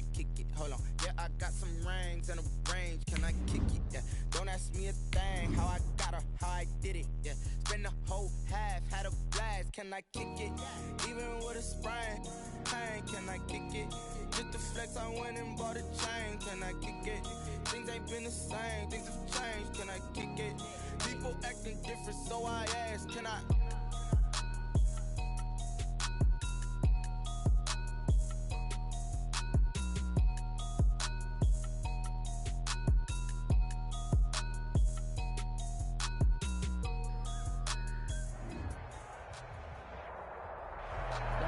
I kick it? Hold on. Yeah, I got some rings and a range. Can I kick it? Yeah. Don't ask me a thing. How I got her, how I did it. Yeah. Spend the whole half, had a blast. Can I kick it? Even with a sprain. Pain, can I kick it? Just to flex, I went and bought a chain. Can I kick it? Things ain't been the same. Things have changed. Can I kick it? People acting different, so I ask, can I?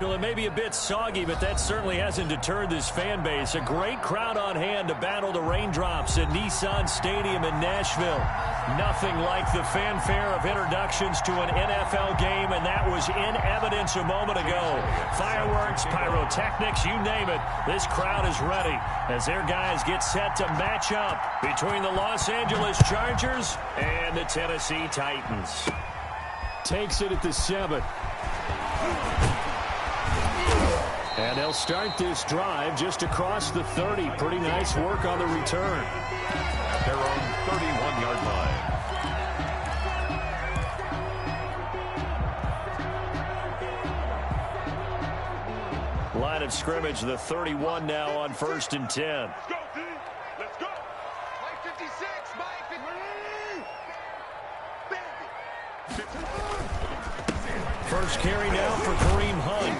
Well, it may be a bit soggy, but that certainly hasn't deterred this fan base. A great crowd on hand to battle the raindrops at Nissan Stadium in Nashville. Nothing like the fanfare of introductions to an NFL game, and that was in evidence a moment ago. Fireworks, pyrotechnics, you name it. This crowd is ready as their guys get set to match up between the Los Angeles Chargers and the Tennessee Titans. Takes it at the 7. And they'll start this drive just across the 30. Pretty nice work on the return. At their own 31-yard line. Line of scrimmage, the 31 now on 1st and 10. Let's go, D. Let's go. Mike 56, Mike 50. First carry now for Kareem Hunt.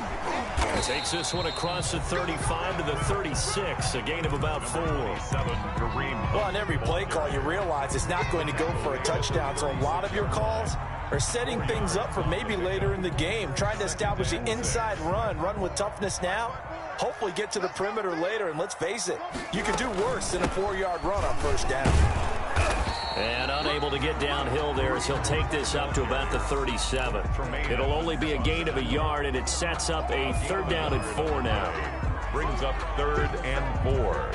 Takes this one across the 35 to the 36, a gain of about 4. Well, on every play call, you realize it's not going to go for a touchdown, so a lot of your calls are setting things up for maybe later in the game, trying to establish the inside run with toughness now, hopefully get to the perimeter later, and let's face it, you can do worse than a 4-yard run on first down. And unable to get downhill there as he'll take this up to about the 37. It'll only be a gain of a yard, and it sets up a 3rd down and 4 now. Brings up 3rd and 4.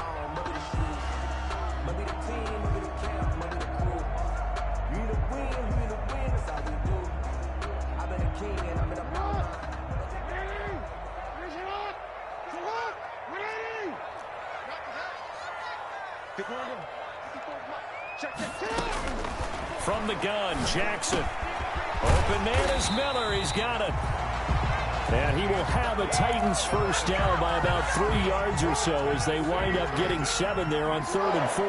From the gun, Jackson. Open man is Miller. He's got it. And he will have a Titans first down by about 3 yards or so as they wind up getting 7 there on 3rd and 4.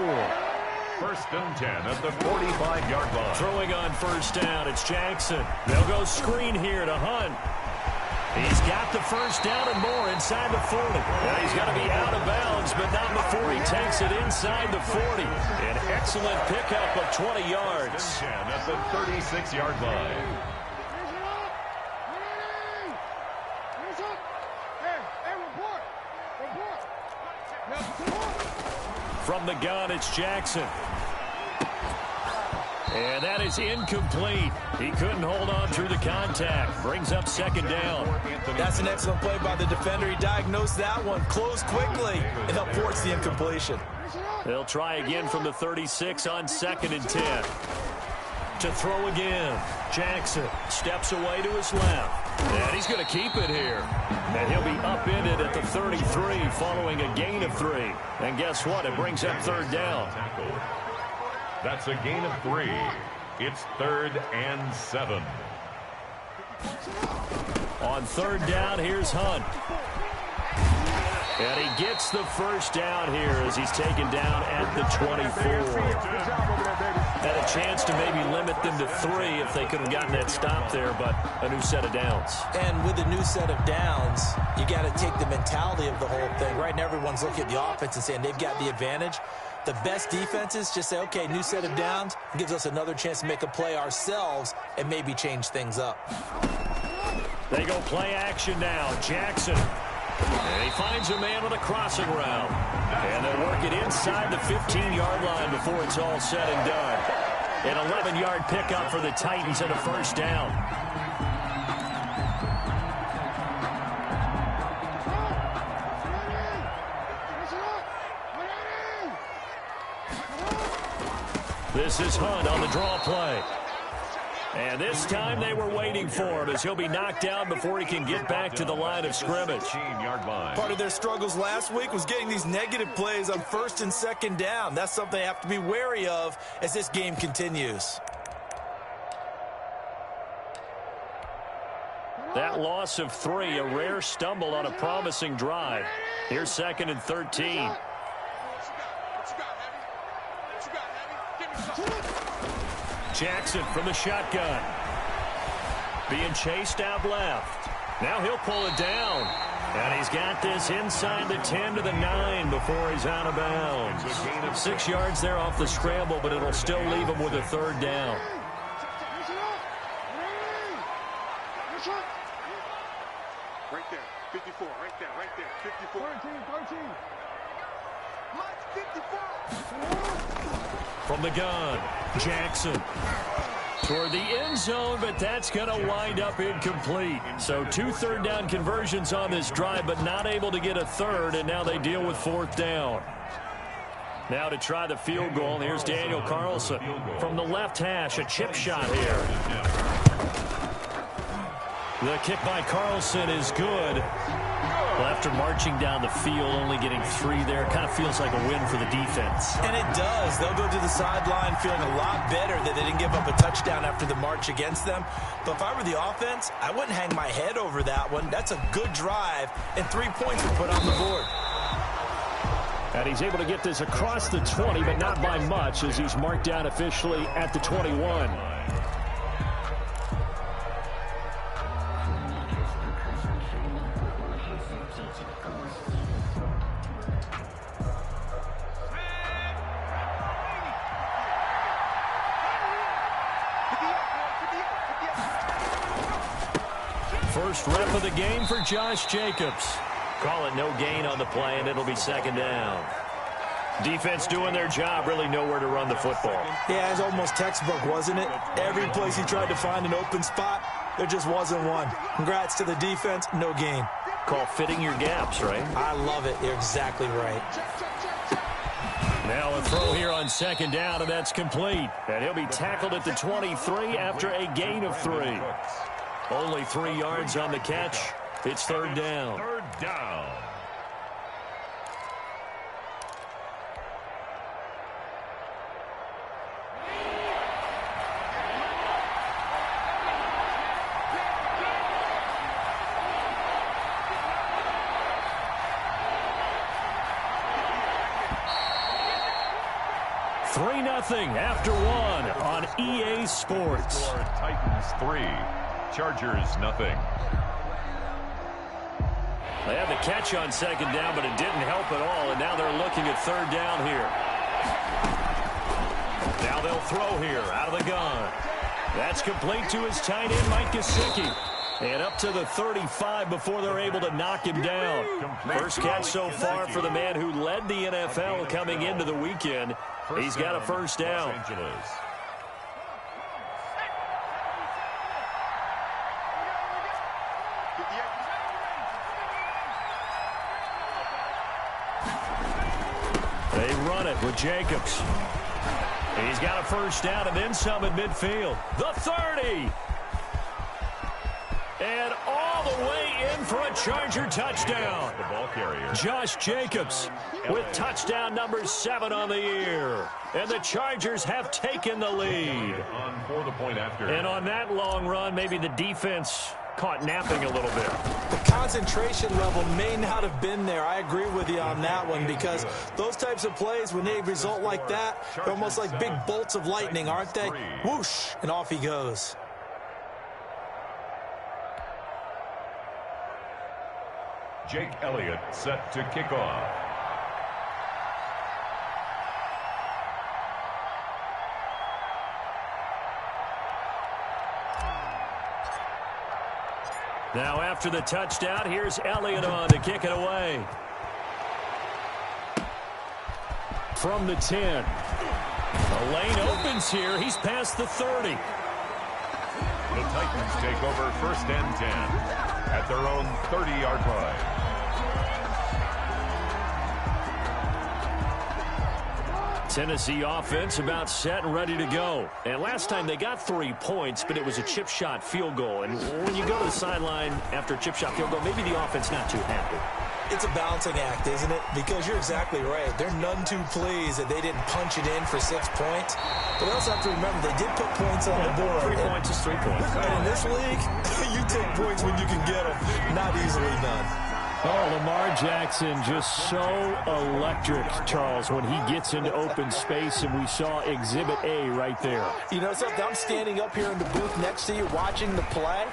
1st and 10 at the 45-yard line. Throwing on first down, it's Jackson. They'll go screen here to Hunt. He's got the first down and more inside the 40. Now he's going to be out of bounds, but not before he takes it inside the 40. An excellent pickup of 20 yards. 10 at the 36-yard line. From the gun, it's Jackson. And that is incomplete. He couldn't hold on through the contact. Brings up 2nd down. That's an excellent play by the defender. He diagnosed that one, closed quickly, and aborts the incompletion. They'll try again from the 36 on 2nd and 10. To throw again. Jackson steps away to his left. And he's going to keep it here. And he'll be upended at the 33 following a gain of 3. And guess what? It brings up 3rd down. That's a gain of 3. It's 3rd and 7. On 3rd down, here's Hunt. And he gets the first down here as he's taken down at the 24. Had a chance to maybe limit them to 3 if they could have gotten that stop there, but a new set of downs. And with a new set of downs, you got to take the mentality of the whole thing. Right now, everyone's looking at the offense and saying they've got the advantage. The best defenses just say, okay, new set of downs, gives us another chance to make a play ourselves and maybe change things up. They go play action now. Jackson. And he finds a man on a crossing route. And they'll work it inside the 15-yard line before it's all said and done. An 11-yard pickup for the Titans and a first down. This is Hunt on the draw play. And this time they were waiting for him as he'll be knocked down before he can get back to the line of scrimmage. Part of their struggles last week was getting these negative plays on first and second down. That's something they have to be wary of as this game continues. That loss of 3, a rare stumble on a promising drive. Here's 2nd and 13. Jackson from the shotgun. Being chased out left. Now he'll pull it down. And he's got this inside the 10 to the 9 before he's out of bounds. 6 yards there off the scramble, but it'll still leave him with a 3rd down. Right there, 54, right there, 54. 13. Mike, 54. From the gun, Jackson. Toward the end zone, but that's going to wind up incomplete. So 2 3rd down conversions on this drive, but not able to get a 3rd, and now they deal with 4th down. Now to try the field goal, and here's Daniel Carlson. From the left hash, a chip shot here. The kick by Carlson is good. Well, after marching down the field, only getting 3 there, kind of feels like a win for the defense. And it does. They'll go to the sideline feeling a lot better that they didn't give up a touchdown after the march against them. But if I were the offense, I wouldn't hang my head over that one. That's a good drive, and 3 points were put on the board. And he's able to get this across the 20, but not by much, as he's marked down officially at the 21. First rep of the game for Josh Jacobs. Call it no gain on the play, and it'll be 2nd down. Defense doing their job, really nowhere to run the football. Yeah, it's almost textbook, wasn't it? Every place he tried to find an open spot, there just wasn't one. Congrats to the defense, no gain. Call fitting your gaps, right? I love it. You're exactly right. Now a throw here on 2nd down, and that's complete. And he'll be tackled at the 23 after a gain of 3. Only 3 yards on the catch. It's 3rd down. 3rd down. After 1 on EA Sports. Titans 3, Chargers nothing. They had the catch on 2nd down, but it didn't help at all, and now they're looking at 3rd down here. Now they'll throw here out of the gun. That's complete to his tight end, Mike Gesicki. And up to the 35 before they're able to knock him down. First catch so far for the man who led the NFL coming into the weekend. He's got a 1st down. They run it with Jacobs. He's got a 1st down and then some at midfield. The 30. And all the way in for a Charger touchdown. The ball carrier. Josh Jacobs with touchdown number 7 on the year. And the Chargers have taken the lead. On for the point after. And on that long run, maybe the defense caught napping a little bit. The concentration level may not have been there. I agree with you on that one, because those types of plays, when they result like that, they're almost like big bolts of lightning, aren't they? Whoosh, and off he goes. Jake Elliott set to kick off. Now after the touchdown, here's Elliott on to kick it away. From the 10. The lane opens here. He's past the 30. The Titans take over 1st and 10 at their own 30-yard line. Tennessee offense about set and ready to go. And last time they got 3 points, but it was a chip shot field goal. And when you go to the sideline after a chip shot field goal, maybe the offense not too happy. It's a balancing act, isn't it? Because you're exactly right. They're none too pleased that they didn't punch it in for 6 points. But we also have to remember they did put points on the board. 3 points is 3 points. And in this league, you take points when you can get them. Not easily done. Oh, Lamar Jackson just so electric, Charles, when he gets into open space, and we saw Exhibit A right there. You know something? I'm standing up here in the booth next to you watching the play.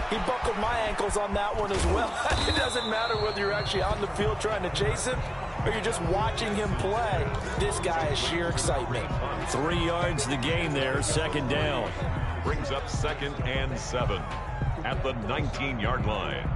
He buckled my ankles on that one as well. It doesn't matter whether you're actually on the field trying to chase him or you're just watching him play. This guy is sheer excitement. 3 yards the gain there, second down. Brings up 2nd and 7 at the 19-yard line.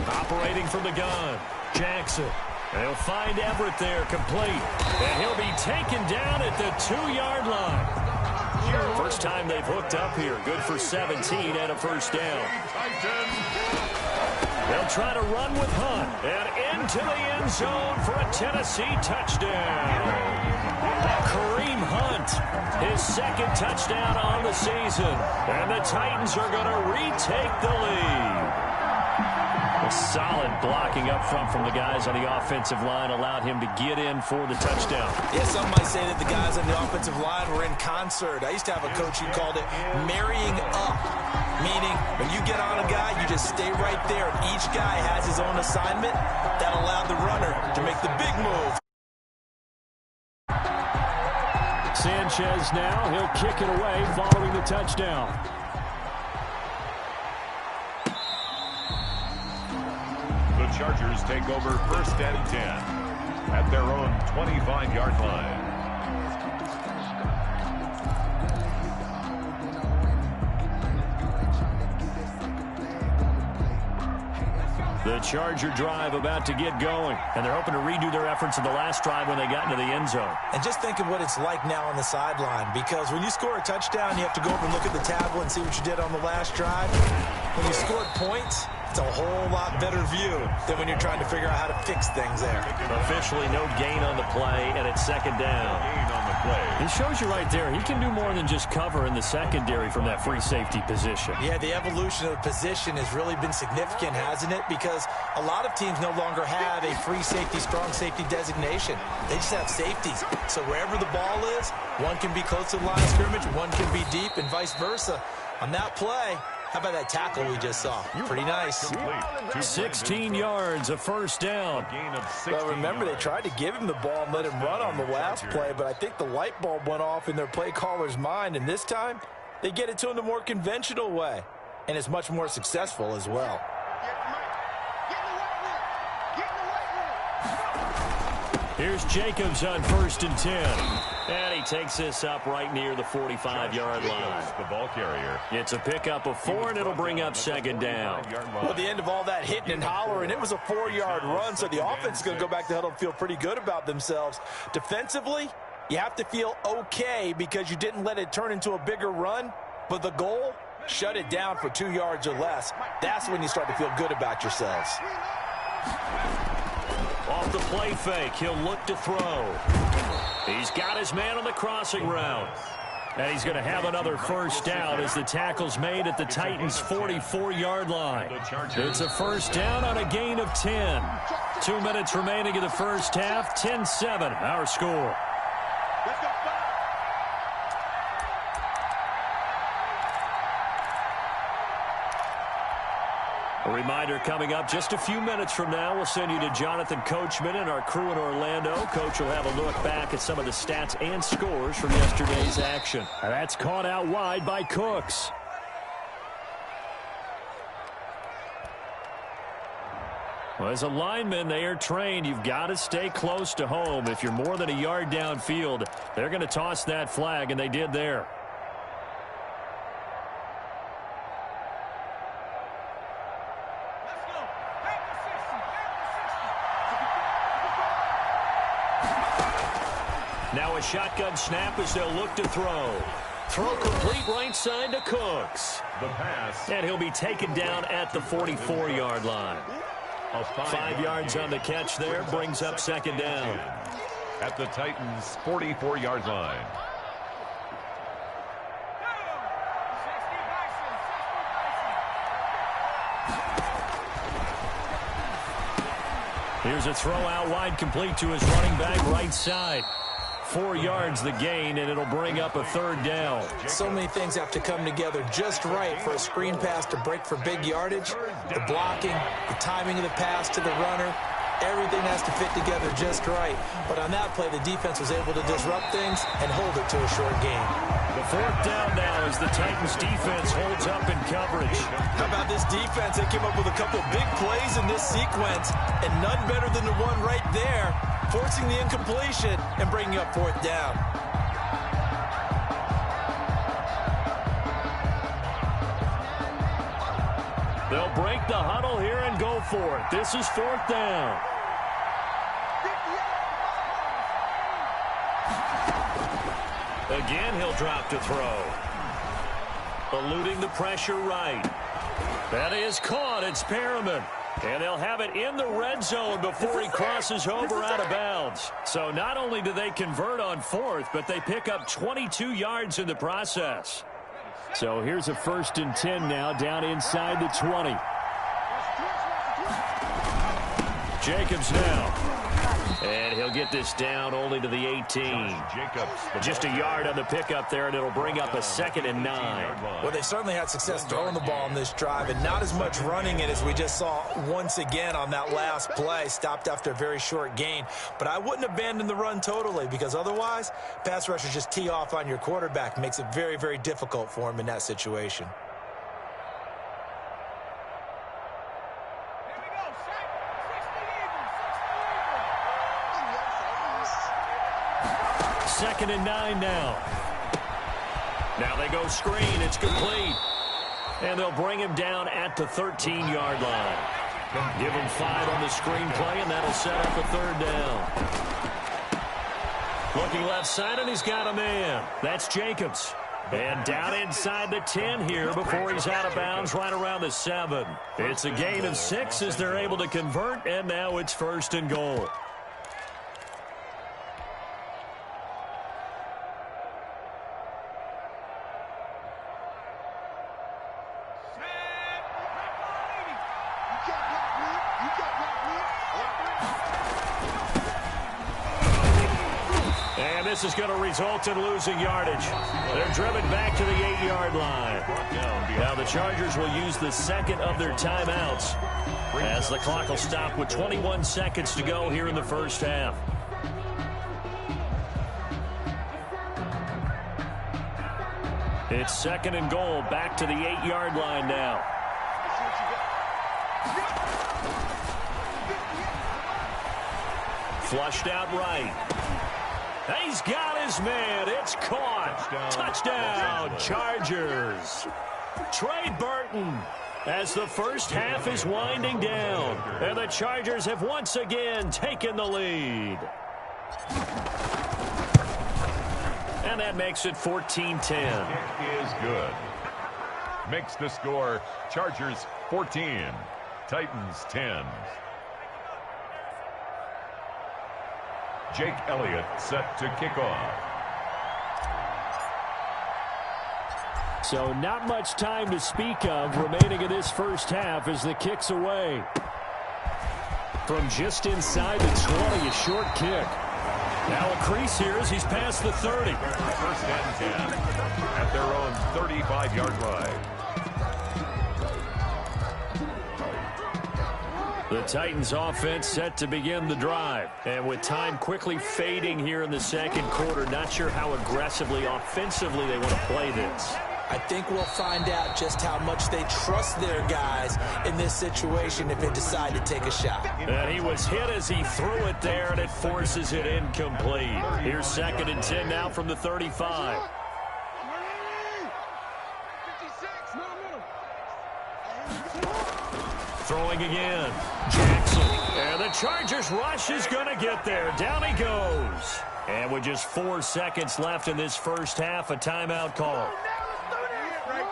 Operating from the gun, Jackson. They'll find Everett there, complete. And he'll be taken down at the 2-yard line. First time they've hooked up here. Good for 17 and a first down. They'll try to run with Hunt. And into the end zone for a Tennessee touchdown. Kareem Hunt, his 2nd touchdown on the season. And the Titans are going to retake the lead. A solid blocking up front from the guys on the offensive line allowed him to get in for the touchdown. Yeah, some might say that the guys on the offensive line were in concert. I used to have a coach who called it marrying up, meaning when you get on a guy, you just stay right there. And each guy has his own assignment that allowed the runner to make the big move. Sanchez now, he'll kick it away following the touchdown. The Chargers take over 1st and 10 at their own 25-yard line. The Charger drive about to get going, and they're hoping to redo their efforts in the last drive when they got into the end zone. And just think of what it's like now on the sideline, because when you score a touchdown, you have to go over and look at the tablet and see what you did on the last drive. When you scored points, it's a whole lot better view than when you're trying to figure out how to fix things there. Officially no gain on the play, and it's 2nd down. Gain on the play. It shows you right there, he can do more than just cover in the secondary from that free safety position. Yeah, the evolution of the position has really been significant, hasn't it? Because a lot of teams no longer have a free safety, strong safety designation. They just have safeties. So wherever the ball is, one can be close to the line of scrimmage, one can be deep, and vice versa. On that play, how about that tackle we just saw? Pretty nice. 16 yards, a first down. Well, remember, they tried to give him the ball and let him run on the last play, but I think the light bulb went off in their play caller's mind, and this time they get it to him the more conventional way, and it's much more successful as well. Here's Jacobs on 1st and 10. And he takes this up right near the 45-yard line. The ball carrier. It's a pickup of 4, and it'll bring up 2nd down. Well, at the end of all that hitting and hollering, it was a 4-yard run, so the offense is going to go back to the huddle and feel pretty good about themselves. Defensively, you have to feel okay because you didn't let it turn into a bigger run, but the goal, shut it down for 2 yards or less. That's when you start to feel good about yourselves. Off the play fake, he'll look to throw. He's got his man on the crossing route. And he's going to have another first down as the tackle's made at the Titans' 44-yard line. It's a first down on a gain of 10. 2 minutes remaining in the first half, 10-7, our score. A reminder coming up just a few minutes from now, we'll send you to Jonathan Coachman and our crew in Orlando. Coach will have a look back at some of the stats and scores from yesterday's action. And that's caught out wide by Cooks. Well, as a lineman, they are trained. You've got to stay close to home. If you're more than a yard downfield, they're going to toss that flag, and they did there. Now a shotgun snap as they'll look to throw. Throw complete right side to Cooks. The pass. And he'll be taken down at the 44-yard line. 5 yards on the catch there, brings up second down. At the Titans' 44-yard line. Here's a throw out wide, complete to his running back right side. 4 yards the gain, and it'll bring up a third down. So many things have to come together just right for a screen pass to break for big yardage. The blocking, the timing of the pass to the runner, everything has to fit together just right. But on that play, the defense was able to disrupt things and hold it to a short gain. The fourth down now as the Titans defense holds up in coverage. How about this defense? They came up with a couple big plays in this sequence, and none better than the one right there, forcing the incompletion and bringing up fourth down. They'll break the huddle here and go for it. This is fourth down. Again, he'll drop to throw. Eluding the pressure right. That is caught. It's Perriman. And they'll have it in the red zone before he crosses over out of bounds. So not only do they convert on fourth, but they pick up 22 yards in the process. So here's a 1st and 10 now, down inside the 20. Jacobs now. And he'll get this down only to the 18. Just a yard on the pickup there, and it'll bring up a 2nd and 9. Well, they certainly had success throwing the ball on this drive, and not as much running it as we just saw once again on that last play. Stopped after a very short gain. But I wouldn't abandon the run totally, because otherwise, pass rushers just tee off on your quarterback. Makes it very, very difficult for him in that situation. 2nd and 9 now. Now they go screen. It's complete. And they'll bring him down at the 13-yard line. Give him 5 on the screen play, and that'll set up a third down. Looking left side, and he's got a man. That's Jacobs. And down inside the 10 here before he's out of bounds right around the 7. It's a gain of 6 as they're able to convert, and now it's 1st and goal. This is going to result in losing yardage. They're driven back to the 8-yard line. Now the Chargers will use the 2nd of their timeouts as the clock will stop with 21 seconds to go here in the first half. It's 2nd and goal, back to the 8-yard line now. Flushed out right. He's got his man. It's caught. Touchdown, Chargers. Trey Burton as the first half is winding down. And the Chargers have once again taken the lead. And that makes it 14-10. It is good. Makes the score Chargers 14, Titans 10. Jake Elliott set to kick off. So not much time to speak of remaining in this first half as the kick's away. From just inside the 20, a short kick. Now a crease here as he's past the 30. 1st and 10 at their own 35-yard line. The Titans offense set to begin the drive. And with time quickly fading here in the second quarter, not sure how aggressively, offensively they want to play this. I think we'll find out just how much they trust their guys in this situation if they decide to take a shot. And he was hit as he threw it there, and it forces it incomplete. Here's 2nd and 10 now from the 35. Throwing again. Jackson. And the Chargers rush is going to get there. Down he goes. And with just 4 seconds left in this first half, a timeout call.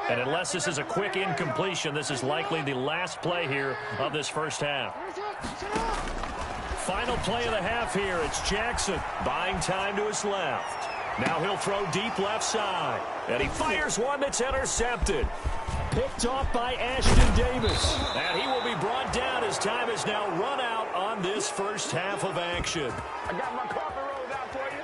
And unless this is a quick incompletion, this is likely the last play here of this first half. Final play of the half here. It's Jackson buying time to his left. Now he'll throw deep left side. And he fires one that's intercepted. Picked off by Ashton Davis. And he will be brought down as time has now run out on this first half of action. I got my coffee rolls out for you.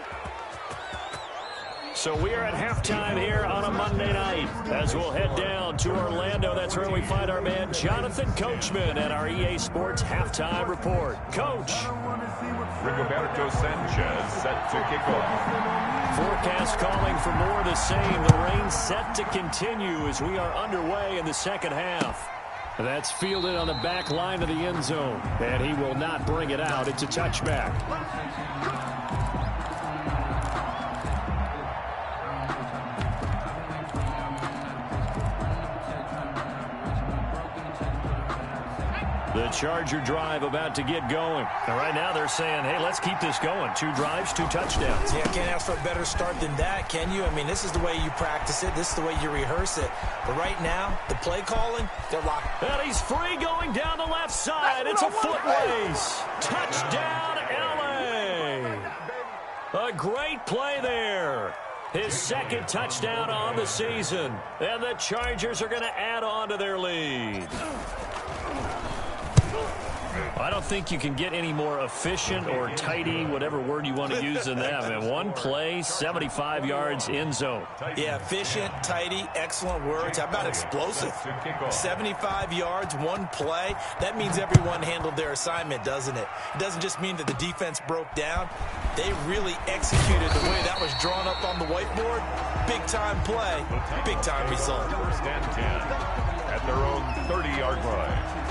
So we are at halftime here on a Monday night as we'll head down to Orlando. That's where we find our man Jonathan Coachman at our EA Sports Halftime Report. Coach. Rigoberto Sanchez set to kick off. Forecast calling for more of the same. The rain set to continue as we are underway in the second half. That's fielded on the back line of the end zone. And he will not bring it out. It's a touchback. The Charger drive about to get going. And right now they're saying, hey, let's keep this going. 2 drives, 2 touchdowns. Yeah, can't ask for a better start than that, can you? I mean, this is the way you practice it. This is the way you rehearse it. But right now, the play calling, they're locked. And he's free going down the left side. It's a foot race. Touchdown, L.A. A great play there. His second touchdown on the season. And the Chargers are going to add on to their lead. I don't think you can get any more efficient or tidy, whatever word you want to use in that. Man, one play, 75 yards, end zone. Yeah, efficient, tidy, excellent words. How about explosive? 75 yards, one play. That means everyone handled their assignment, doesn't it? It doesn't just mean that the defense broke down. They really executed the way that was drawn up on the whiteboard. Big-time play, big-time result. First and 10 at their own 30-yard line.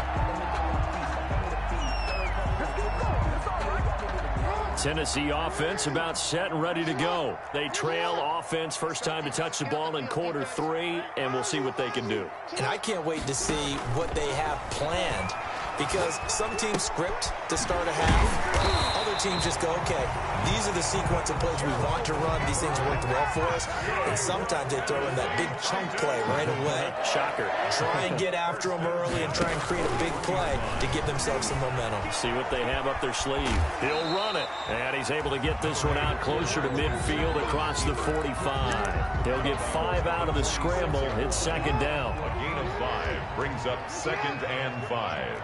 Tennessee offense about set and ready to go. They trail offense first time to touch the ball in quarter 3, and we'll see what they can do. And I can't wait to see what they have planned, because some teams script to start a half. Other teams just go, okay, these are the sequence of plays we want to run. These things worked well for us. And sometimes they throw in that big chunk play right away. Shocker. Try and get after them early and try and create a big play to give themselves some momentum. See what they have up their sleeve. He'll run it. And he's able to get this one out closer to midfield across the 45. He'll get 5 out of the scramble. It's second down. A gain of 5 brings up 2nd and 5.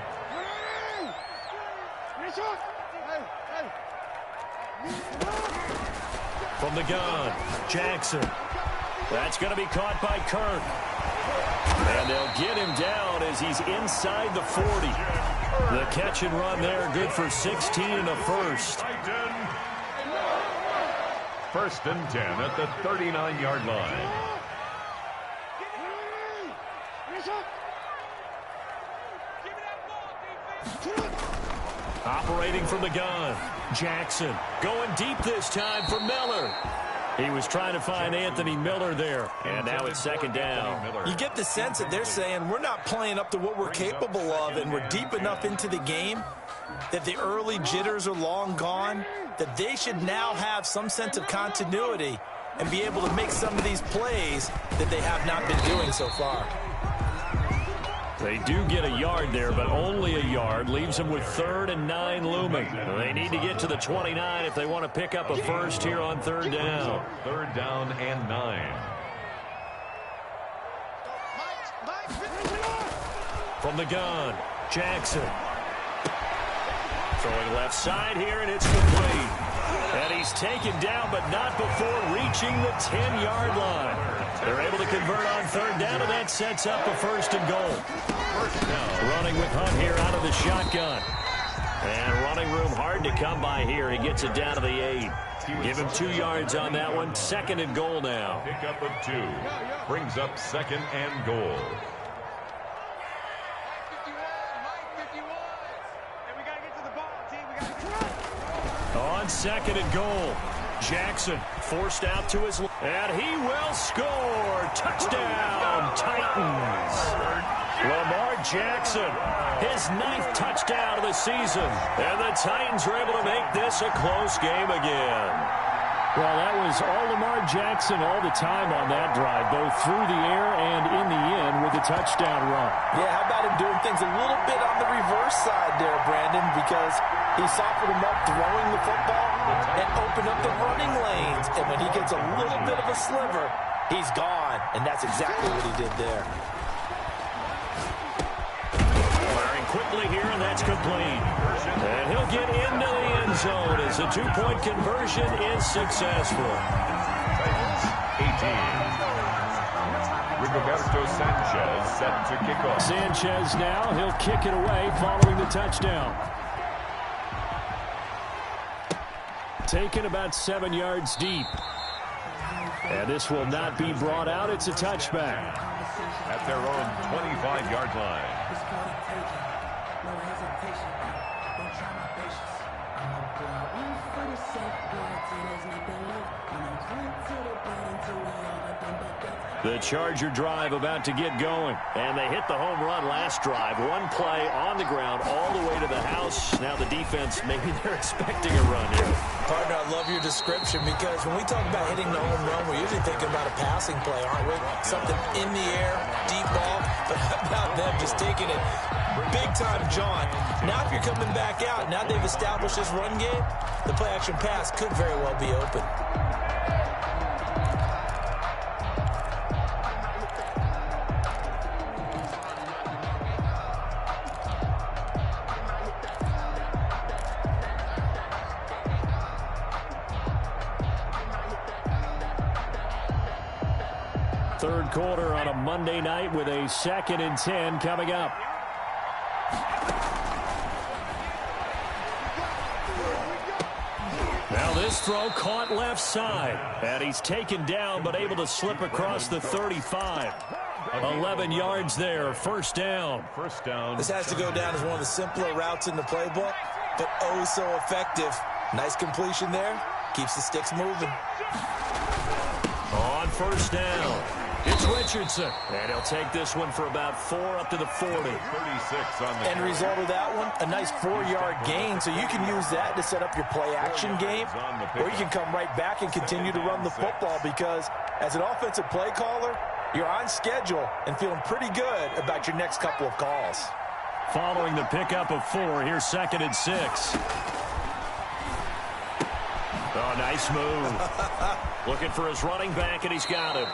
From the gun, Jackson. That's going to be caught by Kirk. And they'll get him down as he's inside the 40. The catch and run there, good for 16 and a first. First and 10 at the 39-yard line. Operating from the gun, Jackson going deep this time for Miller. He was trying to find Anthony Miller there, and now it's second down. You get the sense that they're saying we're not playing up to what we're capable of, and we're deep enough into the game that the early jitters are long gone, that they should now have some sense of continuity and be able to make some of these plays that they have not been doing so far. They do get a yard there, but only a yard. Leaves them with 3rd and 9 looming. They need to get to the 29 if they want to pick up a first here on 3rd down. 3rd down and 9. From the gun, Jackson. Throwing left side here, and it's complete. And he's taken down, but not before reaching the 10-yard line. They're able to convert on 3rd down, and that sets up a 1st and goal. Running with Hunt here out of the shotgun. And running room hard to come by here. He gets it down to the 8. Give him 2 yards on that one. 2nd and goal now. Pickup of 2. Brings up 2nd and goal. On 2nd and goal, Jackson forced out to his left, and he will score. Touchdown, Titans. Lamar Jackson, his 9th touchdown of the season, and the Titans were able to make this a close game again. Well, that was all Lamar Jackson all the time on that drive, both through the air and in the end with a touchdown run. Yeah, how about him doing things a little bit on the reverse side there, Brandon, because he softened him up throwing the football and opened up the running lanes. And when he gets a little bit of a sliver, he's gone. And that's exactly what he did there. Firing quickly here, and that's complete. And he'll get into the end zone as a two-point conversion is successful. 18. Rigoberto Sanchez set to kick off. Sanchez now, he'll kick it away following the touchdown. Taken about 7 yards deep. And this will not be brought out. It's a touchback. At their own 25-yard line. The Charger drive about to get going. And they hit the home run last drive. One play on the ground all the way to the house. Now the defense, maybe they're expecting a run here. Partner, I love your description because when we talk about hitting the home run, we're usually thinking about a passing play, aren't we? Something in the air, deep ball. But how about them just taking it big-time jaunt? Now if you're coming back out, now they've established this run game, the play-action pass could very well be open. Third quarter on a Monday night with a 2nd and 10 coming up. Now this throw caught left side. And he's taken down but able to slip across the 35. 11 yards there, first down. First down. This has to go down as one of the simpler routes in the playbook, but oh so effective. Nice completion there. Keeps the sticks moving. On first down, it's Richardson. And he'll take this one for about 4 up to the 40. 36 on the End result of that one, a nice 4-yard gain, so you can use that to set up your play-action game, or you can come right back and continue to run the football because as an offensive play caller, you're on schedule and feeling pretty good about your next couple of calls. Following the pickup of 4, here's 2nd and 6. Oh, nice move. Looking for his running back, and he's got him.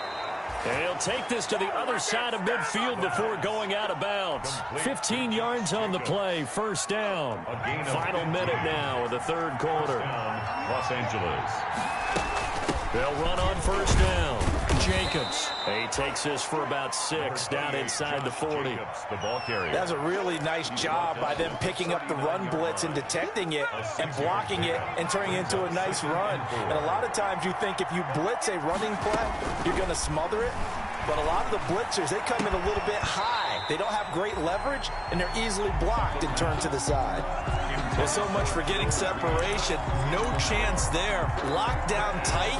And he'll take this to the other side of midfield before going out of bounds. 15 yards on the play, first down. Final minute now of the third quarter. Los Angeles. They'll run on first down. Jacobs. He takes this for about 6 down inside the 40. The ball carrier. That's a really nice job by them picking up the run blitz and detecting it and blocking it and turning it into a nice run. And a lot of times you think if you blitz a running play, you're going to smother it. But a lot of the blitzers, they come in a little bit high. They don't have great leverage, and they're easily blocked and turned to the side. Well, so much for getting separation. No chance there. Locked down tight,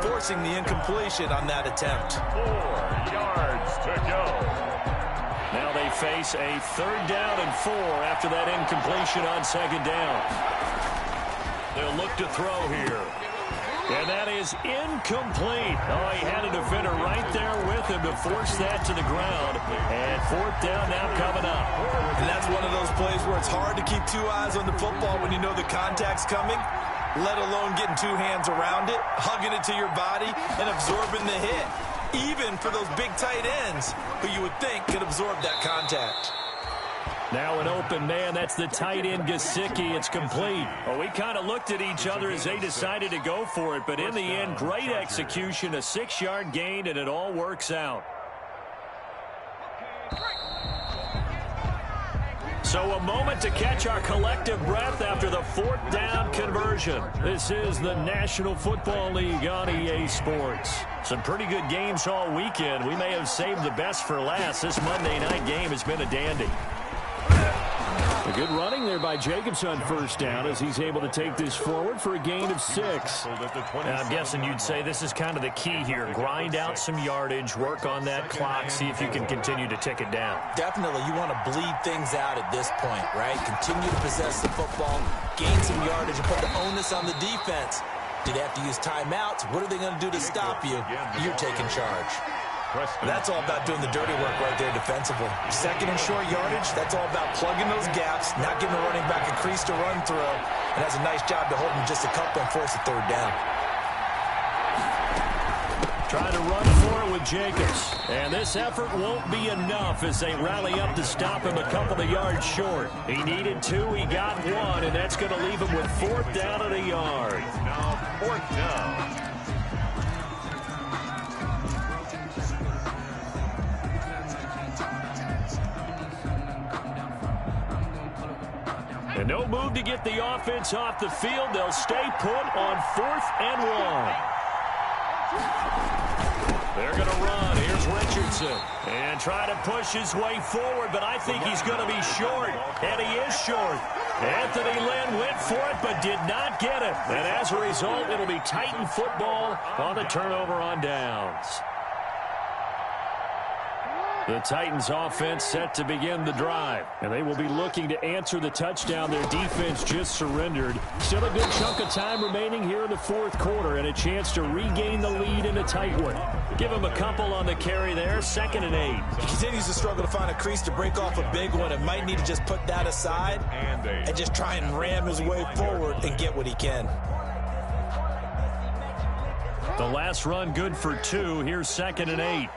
forcing the incompletion on that attempt. 4 yards to go. Now they face a 3rd down and 4 after that incompletion on 2nd down. They'll look to throw here. And that is incomplete. Oh, he had a defender right there with him to force that to the ground. And 4th down now coming up. And that's one of those plays where it's hard to keep 2 eyes on the football when you know the contact's coming, let alone getting 2 hands around it, hugging it to your body, and absorbing the hit. Even for those big tight ends who you would think could absorb that contact. Now an open man, that's the tight end Gesicki. It's complete. Well, we kind of looked at each other as they decided to go for it, but in the end, great execution, a 6-yard gain, and it all works out. So a moment to catch our collective breath after the 4th down conversion. This is the National Football League on EA Sports. Some pretty good games all weekend. We may have saved the best for last. This Monday night game has been a dandy. A good running there by Jacobs on first down as he's able to take this forward for a gain of 6. I'm guessing you'd say this is kind of the key here. Grind out some yardage, work on that clock, see if you can continue to tick it down. Definitely, you want to bleed things out at this point, right? Continue to possess the football, gain some yardage, and put the onus on the defense. Do they have to use timeouts? What are they going to do to stop you? You're taking charge. That's all about doing the dirty work right there defensively. Second and short yardage, that's all about plugging those gaps, not giving the running back a crease to run through, and has a nice job to hold him just a couple and force a third down. Trying to run for it with Jacobs. And this effort won't be enough as they rally up to stop him a couple of yards short. He needed 2, he got 1, and that's going to leave him with 4th down and a yard. Now 4th down. And no move to get the offense off the field. They'll stay put on 4th and 1. They're going to run. Here's Richardson. And try to push his way forward, but I think he's going to be short. And he is short. Anthony Lynn went for it, but did not get it. And as a result, it'll be Titan football on the turnover on downs. The Titans offense set to begin the drive, and they will be looking to answer the touchdown their defense just surrendered. Still a good chunk of time remaining here in the 4th quarter and a chance to regain the lead in a tight one. Give him a couple on the carry there, 2nd and 8. He continues to struggle to find a crease to break off a big one and might need to just put that aside and just try and ram his way forward and get what he can. The last run good for 2. Here's 2nd and 8.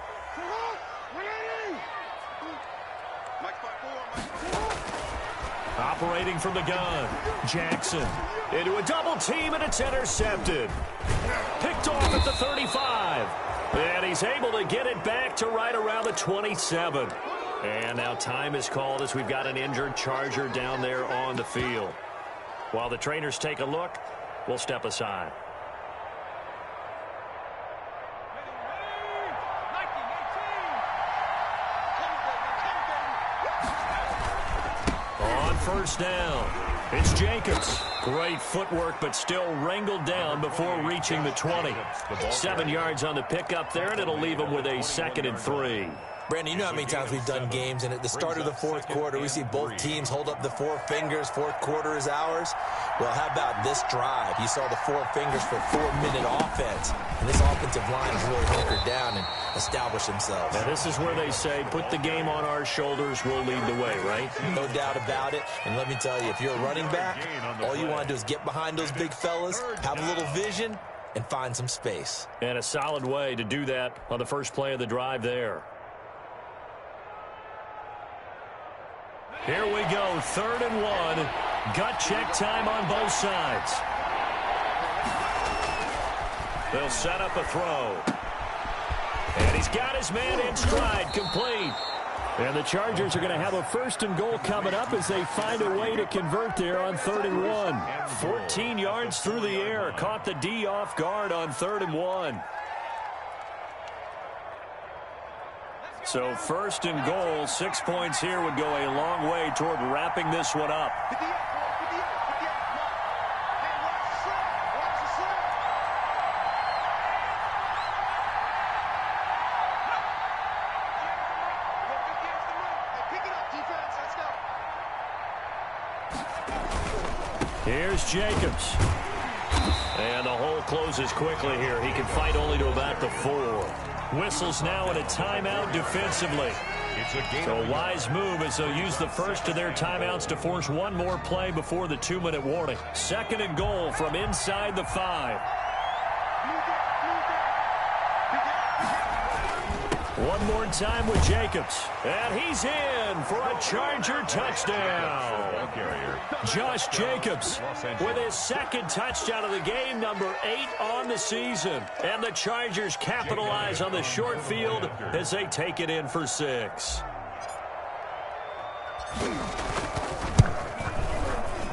Operating from the gun, Jackson into a double team, and it's intercepted. Picked off at the 35. And he's able to get it back to right around the 27. And now time is called as we've got an injured Charger down there on the field. While the trainers take a look, we'll step aside. First down. It's Jacobs. Great footwork, but still wrangled down before reaching the 20. 7 yards on the pickup there, and it'll leave him with a 2nd and 3. Brandon, you know how many times we've done games, and at the start of the 4th quarter, we see both teams hold up the 4 fingers, 4th quarter is ours. Well, how about this drive? You saw the 4 fingers for 4-minute offense, and this offensive line has really hunkered down and established themselves. Now, this is where they say, put the game on our shoulders, we'll lead the way, right? No doubt about it, and let me tell you, if you're a running back, all you want to do is get behind those big fellas, have a little vision, and find some space. And a solid way to do that on the first play of the drive there. Here we go, 3rd and 1. Gut check time on both sides. They'll set up a throw. And he's got his man in stride, complete. And the Chargers are going to have a 1st and goal coming up as they find a way to convert there on 3rd and 1. 14 yards through the air, caught the D off guard on 3rd and 1. So 1st and goal, 6 points here would go a long way toward wrapping this one up. Here's Jacobs. And the hole closes quickly here. He can fight only to about the 4. Whistles now in a timeout defensively. So a wise move as they'll use the first of their timeouts to force one more play before the 2-minute warning. 2nd and goal from inside the 5. One more time with Jacobs. And he's in for a Charger touchdown. Josh Jacobs with his 2nd touchdown of the game, number 8 on the season. And the Chargers capitalize on the short field as they take it in for 6.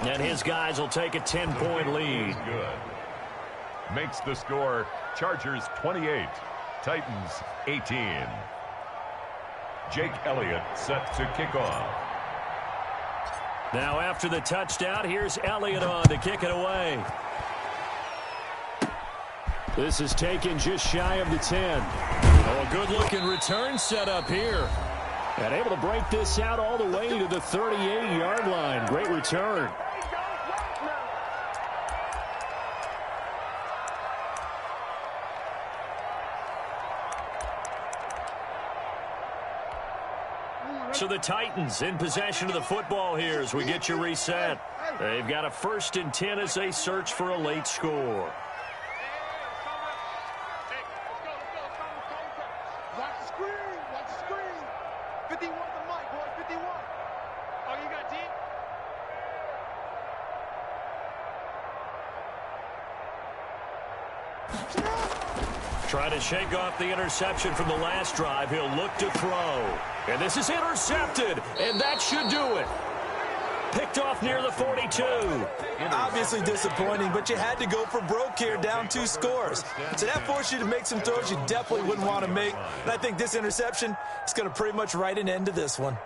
And his guys will take a 10-point lead. Good. Makes the score Chargers 28, Titans 18. Jake Elliott set to kick off. Now after the touchdown, here's Elliott on to kick it away. This is taken just shy of the 10. Oh, a good-looking return set up here. And able to break this out all the way to the 38-yard line. Great return. So the Titans in possession of the football here as we get you reset. They've got a 1st and 10 as they search for a late score. Watch the screen. Watch the screen. 51 the mic, boy. 51. Oh, you got deep? Trying to shake off the interception from the last drive. He'll look to throw. And this is intercepted. And that should do it. Picked off near the 42. Obviously disappointing, but you had to go for broke here, down 2 scores. So that forced you to make some throws you definitely wouldn't want to make. And I think this interception is going to pretty much write an end to this one.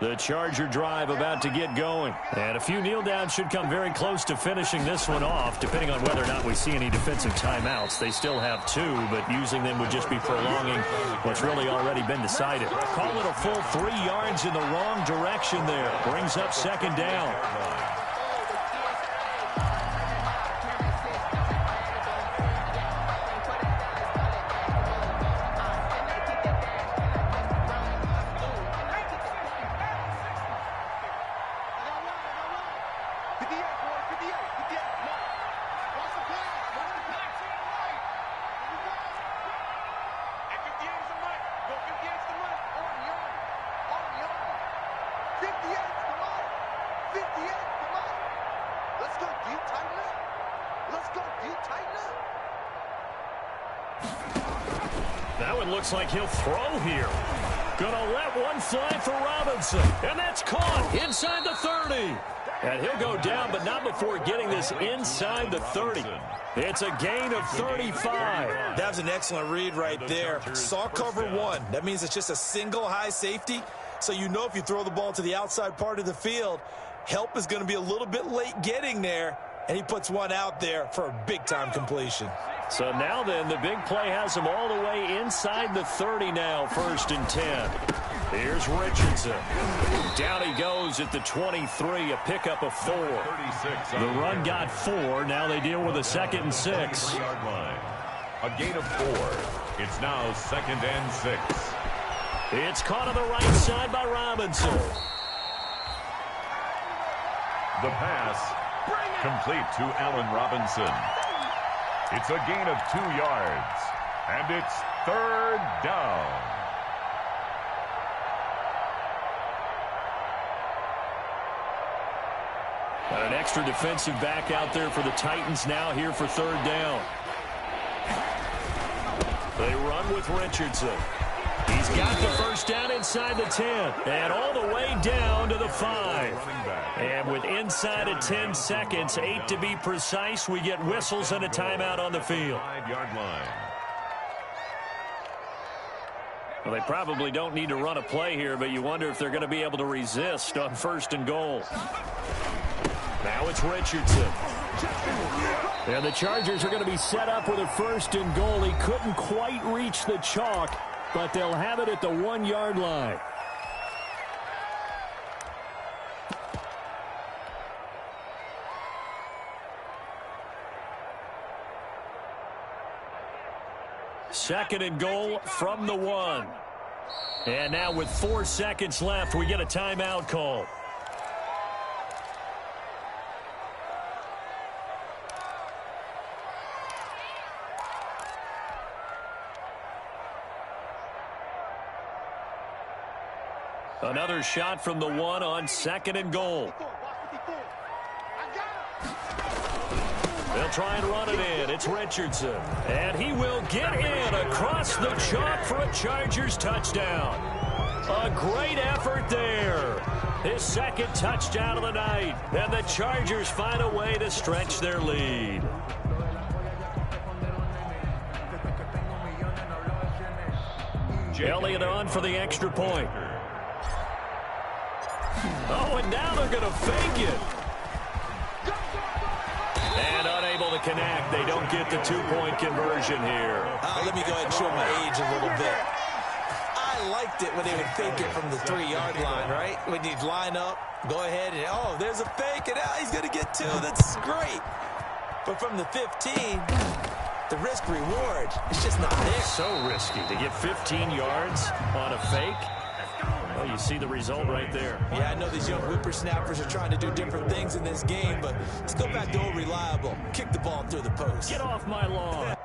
The Charger drive about to get going. And a few kneel downs should come very close to finishing this one off, depending on whether or not we see any defensive timeouts. They still have 2, but using them would just be prolonging what's really already been decided. Call it a full 3 yards in the wrong direction there. Brings up 2nd down. That one looks like he'll throw here. Gonna let one fly for Robinson. And that's caught inside the 30. And he'll go down, but not before getting this inside the 30. It's a gain of 35. That was an excellent read right there. Saw cover 1. That means it's just a single high safety. So you know if you throw the ball to the outside part of the field, help is going to be a little bit late getting there. And he puts one out there for a big-time completion. So now then, the big play has him all the way inside the 30 now, 1st and 10. Here's Richardson. Down he goes at the 23, a pickup of 4. The run got 4. Now they deal with a 2nd and 6. A gain of 4. It's now 2nd and 6. It's caught on the right side by Robinson. The pass complete to Allen Robinson. It's a gain of 2 yards, and it's 3rd down. Got an extra defensive back out there for the Titans now here for 3rd down. They run with Richardson. He's got the 1st down inside the 10 and all the way down to the 5. And with inside of 10 seconds, 8 to be precise, we get whistles and a timeout on the field. 5-yard line. Well, they probably don't need to run a play here, but you wonder if they're going to be able to resist on 1st and goal. Now it's Richardson. And the Chargers are going to be set up with a 1st and goal. He couldn't quite reach the chalk, but they'll have it at the 1-yard line. Second and goal from the 1. And now with 4 seconds left, we get a timeout call. Another shot from the 1 on 2nd and goal. They'll try and run it in. It's Richardson. And he will get in across the chalk for a Chargers touchdown. A great effort there. His 2nd touchdown of the night. And the Chargers find a way to stretch their lead. Elliott on for the extra point. Oh, and now they're going to fake it. And unable to connect. They don't get the 2-point conversion here. Let me go ahead and show my age a little bit. I liked it when they would fake it from the 3-yard line, right? When you'd line up, go ahead and, oh, there's a fake, and he's going to get 2. That's great. But from the 15, the risk reward, it's just not there. So risky to get 15 yards on a fake. Well, you see the result right there. Yeah, I know these young whippersnappers are trying to do different things in this game, but let's go back to old reliable. Kick the ball through the post. Get off my lawn.